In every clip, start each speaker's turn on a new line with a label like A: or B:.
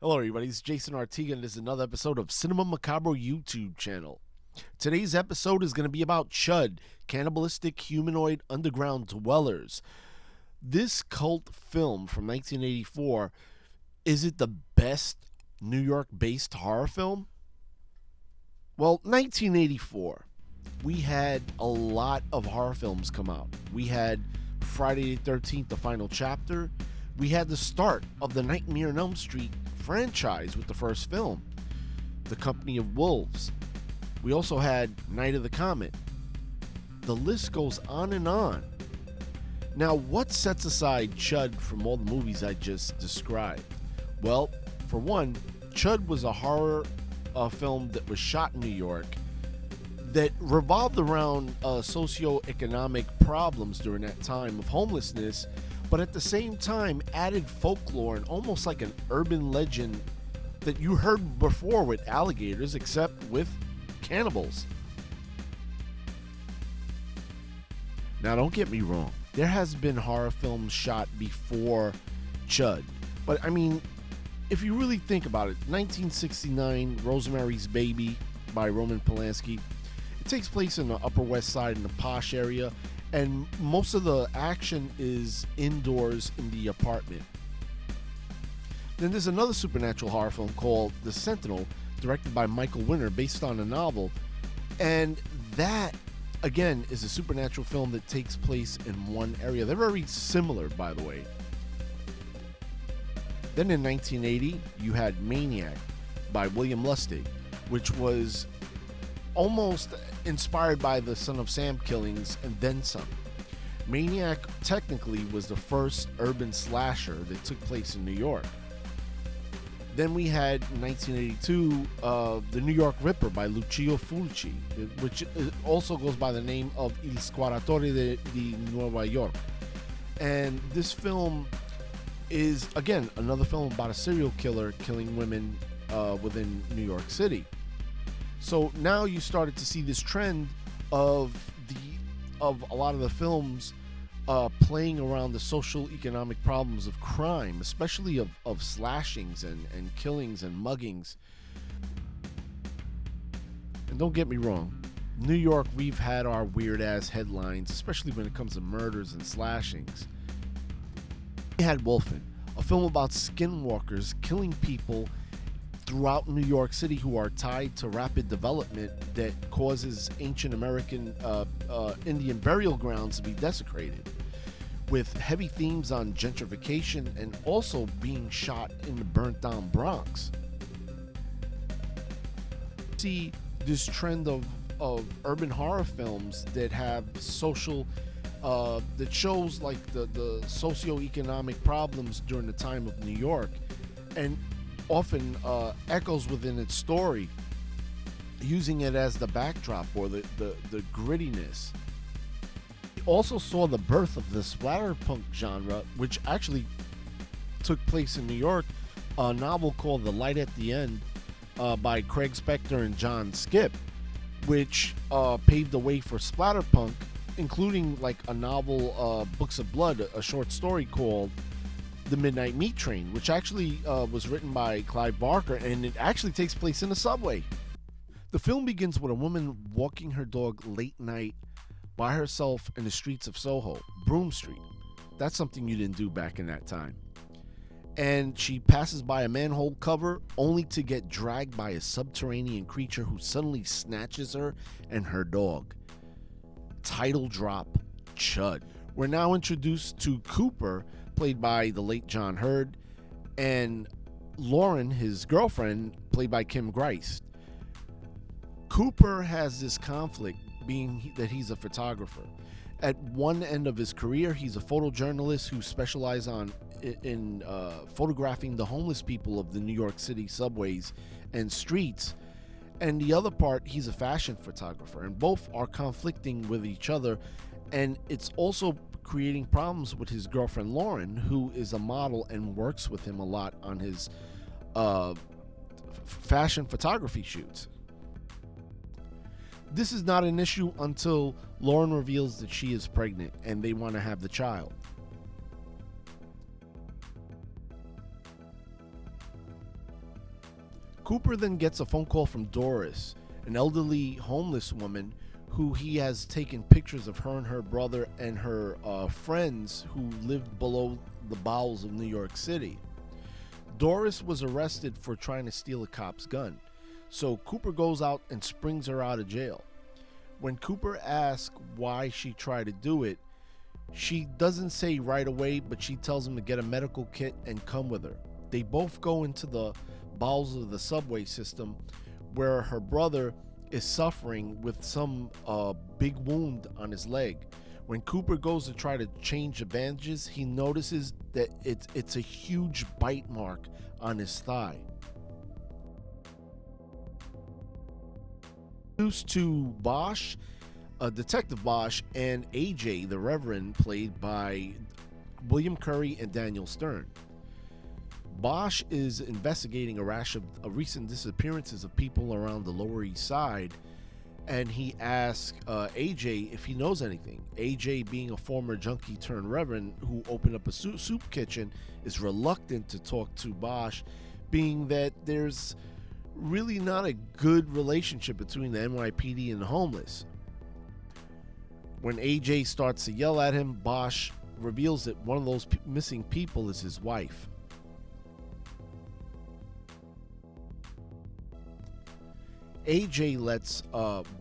A: Hello everybody, it's Jason Artiga and this is another episode of Cinema Macabro YouTube channel. Today's episode is going to be about CHUD, Cannibalistic Humanoid Underground Dwellers. This cult film from 1984, is it the best New York-based horror film? Well, 1984, we had a lot of horror films come out. We had Friday the 13th, The Final Chapter. We had the start of the Nightmare on Elm Street franchise with the first film, The Company of Wolves. We also had Night of the Comet. The list goes on and on. Now, what sets aside CHUD from all the movies I just described? Well, for one, CHUD was a horror film that was shot in New York that revolved around socioeconomic problems during that time of homelessness, but at the same time added folklore and almost like an urban legend that you heard before with alligators, except with cannibals. Now, don't get me wrong, there has been horror films shot before CHUD, but I mean, if you really think about it, 1969, Rosemary's Baby by Roman Polanski. It takes place in the Upper West Side in the posh area, and most of the action is indoors in the apartment. Then there's another supernatural horror film called The Sentinel, directed by Michael Winner, based on a novel, and that again is a supernatural film that takes place in one area. They're very similar, by the way. Then in 1980, you had Maniac by William Lustig, which was almost inspired by the Son of Sam killings and then some. Maniac technically was the first urban slasher that took place in New York. Then we had in 1982 The New York Ripper by Lucio Fulci, which also goes by the name of Il Squartatore di Nuova York. And this film is, again, another film about a serial killer killing women within New York City. So now you started to see this trend of a lot of the films playing around the social economic problems of crime, especially of slashings and killings and muggings. And don't get me wrong, New York, we've had our weird ass headlines, especially when it comes to murders and slashings. We had Wolfen, a film about skinwalkers killing people throughout New York City who are tied to rapid development that causes ancient American Indian burial grounds to be desecrated, with heavy themes on gentrification and also being shot in the burnt down Bronx. See this trend of urban horror films that have social that shows like the socioeconomic problems during the time of New York, and often echoes within its story, using it as the backdrop or the grittiness. We also saw the birth of the splatterpunk genre, which actually took place in New York. A novel called The Light at the End by Craig Spector and John Skipp, which paved the way for splatterpunk, including like a novel, Books of Blood, a short story called The Midnight Meat Train, which actually was written by Clive Barker, and it actually takes place in a subway. The film begins with a woman walking her dog late night by herself in the streets of Soho, Broome Street. That's something you didn't do back in that time. And she passes by a manhole cover only to get dragged by a subterranean creature who suddenly snatches her and her dog. Title drop, CHUD. We're now introduced to Cooper, played by the late John Hurd, and Lauren, his girlfriend, played by Kim Grice. Cooper has this conflict, being that he's a photographer. At one end of his career, he's a photojournalist who specializes in photographing the homeless people of the New York City subways and streets. And the other part, he's a fashion photographer, and both are conflicting with each other. And it's also creating problems with his girlfriend Lauren, who is a model and works with him a lot on his fashion photography shoots. This is not an issue until Lauren reveals that she is pregnant and they want to have the child. Cooper then gets a phone call from Doris, an elderly homeless woman who he has taken pictures of her and her brother and her friends who lived below the bowels of New York City. Doris was arrested for trying to steal a cop's gun, so Cooper goes out and springs her out of jail. When Cooper asks why she tried to do it, she doesn't say right away, but she tells him to get a medical kit and come with her. They both go into the bowels of the subway system where her brother is suffering with some big wound on his leg. When Cooper goes to try to change the bandages, he notices that it's a huge bite mark on his thigh. Introduced to Bosch, Detective Bosch, and AJ, the Reverend, played by William Curry and Daniel Stern. Bosch is investigating a rash of recent disappearances of people around the Lower East Side, and he asks AJ if he knows anything. AJ, being a former junkie turned Reverend who opened up a soup kitchen, is reluctant to talk to Bosch, being that there's really not a good relationship between the NYPD and the homeless. When AJ starts to yell at him, Bosch reveals that one of those missing people is his wife. AJ lets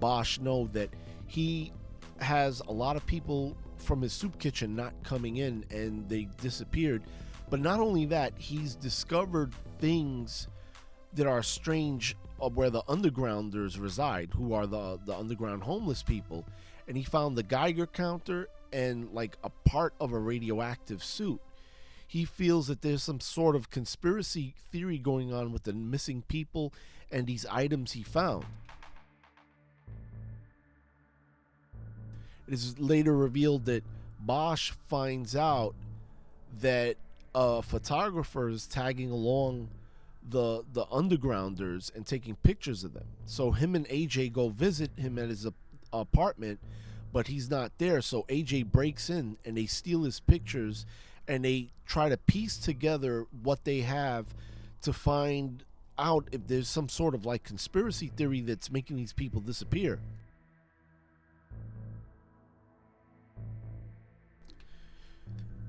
A: Bosch know that he has a lot of people from his soup kitchen not coming in and they disappeared. But not only that, he's discovered things that are strange of where the undergrounders reside, who are the underground homeless people. And he found the Geiger counter and like a part of a radioactive suit. He feels that there's some sort of conspiracy theory going on with the missing people and these items he found. It is later revealed that Bosch finds out that a photographer is tagging along the undergrounders and taking pictures of them. So him and AJ go visit him at his apartment, but he's not there. So AJ breaks in and they steal his pictures and they try to piece together what they have to find out if there's some sort of like conspiracy theory that's making these people disappear.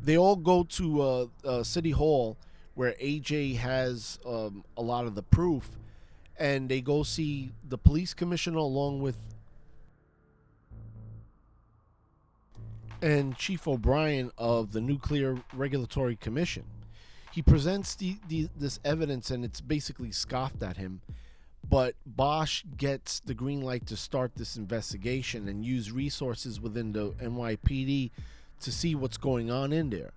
A: They all go to City Hall where AJ has a lot of the proof, and they go see the police commissioner along with and Chief O'Brien of the Nuclear Regulatory Commission. He presents this evidence and it's basically scoffed at him, but Bosch gets the green light to start this investigation and use resources within the NYPD to see what's going on in there.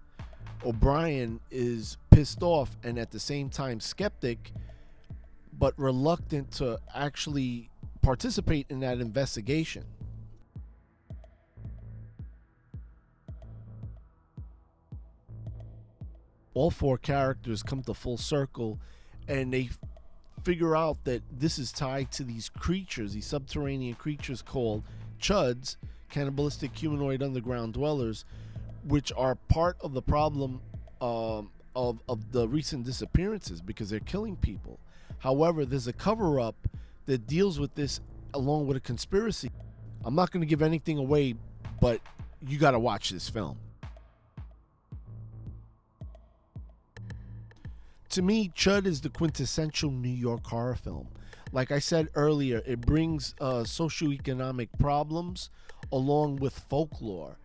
A: O'Brien is pissed off and at the same time skeptic, but reluctant to actually participate in that investigation. All four characters come to full circle and they figure out that this is tied to these creatures, these subterranean creatures called CHUDs, cannibalistic humanoid underground dwellers, which are part of the problem of the recent disappearances because they're killing people. However, there's a cover-up that deals with this along with a conspiracy. I'm not going to give anything away, but you got to watch this film. To me, CHUD is the quintessential New York horror film. Like I said earlier, it brings socioeconomic problems along with folklore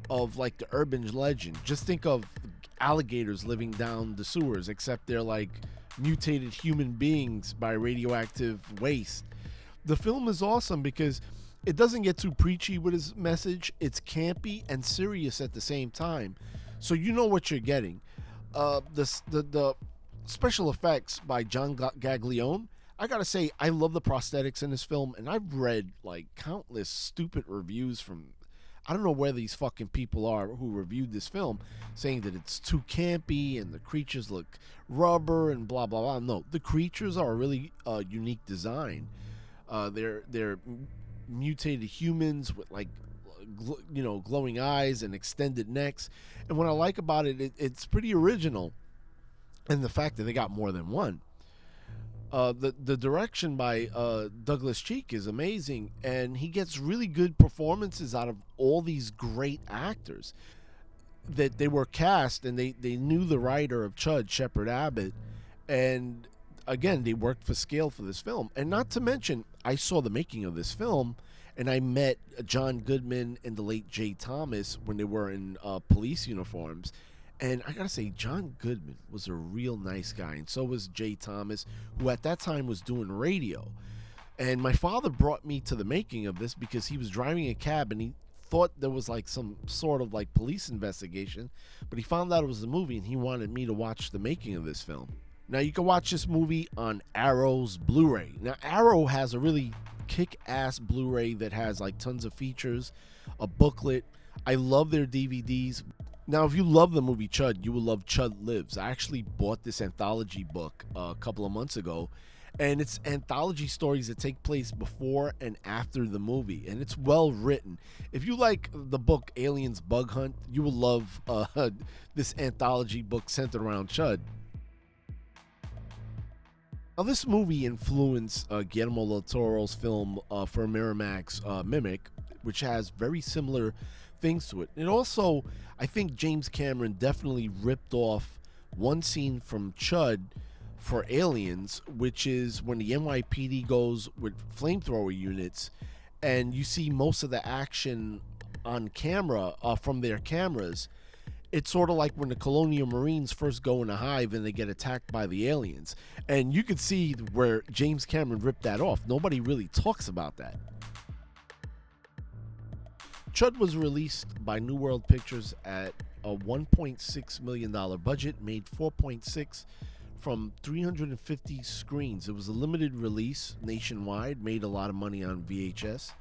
A: of like the urban legend. Just think of alligators living down the sewers, except they're like mutated human beings by radioactive waste. The film is awesome because it doesn't get too preachy with its message. It's campy and serious at the same time, so you know what you're getting. The special effects by John Gaglione, I gotta say, I love the prosthetics in this film, and I've read like countless stupid reviews from, I don't know where these fucking people are who reviewed this film, saying that it's too campy and the creatures look rubber and blah blah blah. No, the creatures are a really unique design. They're mutated humans with like glowing eyes and extended necks, and what I like about it, it's pretty original. And the fact that they got more than one. The direction by Douglas Cheek is amazing, and he gets really good performances out of all these great actors that they were cast, and they knew the writer of CHUD, Shepard Abbott, and again they worked for scale for this film. And not to mention, I saw the making of this film, and I met John Goodman and the late Jay Thomas when they were in police uniforms. And I gotta say, John Goodman was a real nice guy, and so was Jay Thomas, who at that time was doing radio. And my father brought me to the making of this because he was driving a cab and he thought there was like some sort of like police investigation, but he found out it was a movie and he wanted me to watch the making of this film. Now you can watch this movie on Arrow's Blu-ray. Now Arrow has a really kick-ass Blu-ray that has like tons of features, a booklet. I love their DVDs. Now, if you love the movie CHUD, you will love C.H.U.D Lives. I actually bought this anthology book a couple of months ago, and it's anthology stories that take place before and after the movie, and it's well written. If you like the book Aliens Bug Hunt, you will love this anthology book centered around CHUD. Now, this movie influenced Guillermo del Toro's film for Miramax, Mimic, which has very similar things to it. It also, I think James Cameron definitely ripped off one scene from CHUD for Aliens, which is when the NYPD goes with flamethrower units and you see most of the action on camera from their cameras. It's sort of like when the Colonial Marines first go in a hive and they get attacked by the aliens. And you can see where James Cameron ripped that off. Nobody really talks about that. CHUD was released by New World Pictures at a $1.6 million budget, made $4.6 from 350 screens. It was a limited release nationwide, made a lot of money on VHS.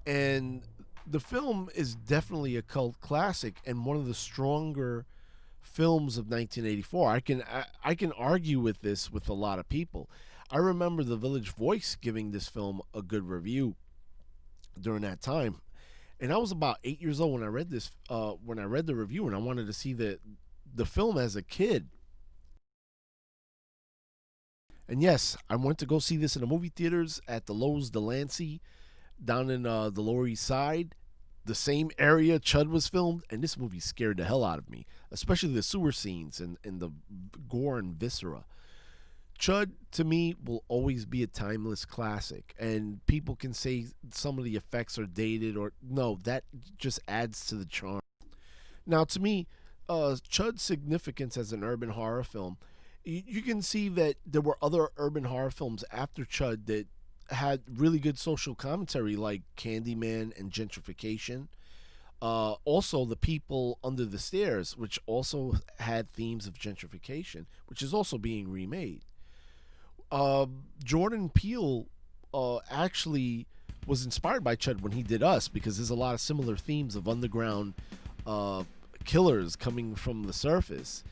A: And the film is definitely a cult classic and one of the stronger films of 1984. I can argue with this with a lot of people. I remember the Village Voice giving this film a good review during that time. And I was about 8 years old when I read this. When I read the review, and I wanted to see the film as a kid. And yes, I went to go see this in the movie theaters at the Lowe's Delancey down in the Lower East Side, the same area CHUD was filmed. And this movie scared the hell out of me, especially the sewer scenes and the gore and viscera. CHUD, to me, will always be a timeless classic, and people can say some of the effects are dated, or no, that just adds to the charm. Now, to me, CHUD's significance as an urban horror film, you can see that there were other urban horror films after CHUD that had really good social commentary, like Candyman and Gentrification. Also, The People Under the Stairs, which also had themes of gentrification, which is also being remade. Jordan Peele actually was inspired by CHUD when he did Us, because there's a lot of similar themes of underground killers coming from the surface.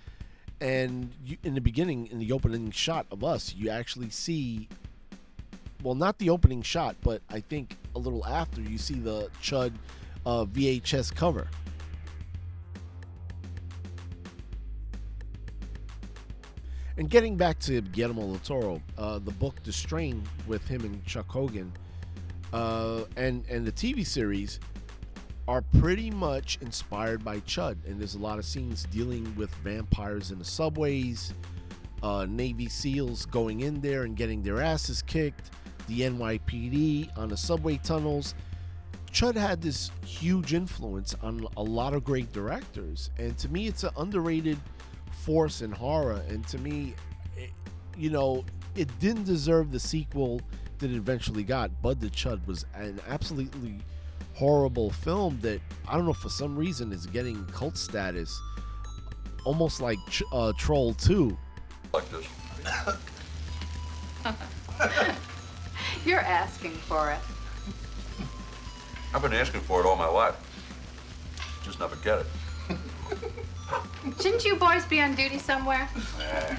A: And in the beginning, in the opening shot of Us, you actually see, well, not the opening shot, but I think a little after, you see the CHUD VHS cover. And getting back to Guillermo del Toro, the book The Strain with him and Chuck Hogan, and the TV series are pretty much inspired by CHUD. And there's a lot of scenes dealing with vampires in the subways, Navy SEALs going in there and getting their asses kicked, the NYPD on the subway tunnels. CHUD had this huge influence on a lot of great directors. And to me, it's an underrated force in horror, and to me, it didn't deserve the sequel that it eventually got. Bud the CHUD was an absolutely horrible film that, I don't know, for some reason is getting cult status, almost like Troll 2.
B: Like this.
C: You're asking for it.
B: I've been asking for it all my life. Just never get it.
C: Shouldn't you boys be on duty somewhere?
B: Nah.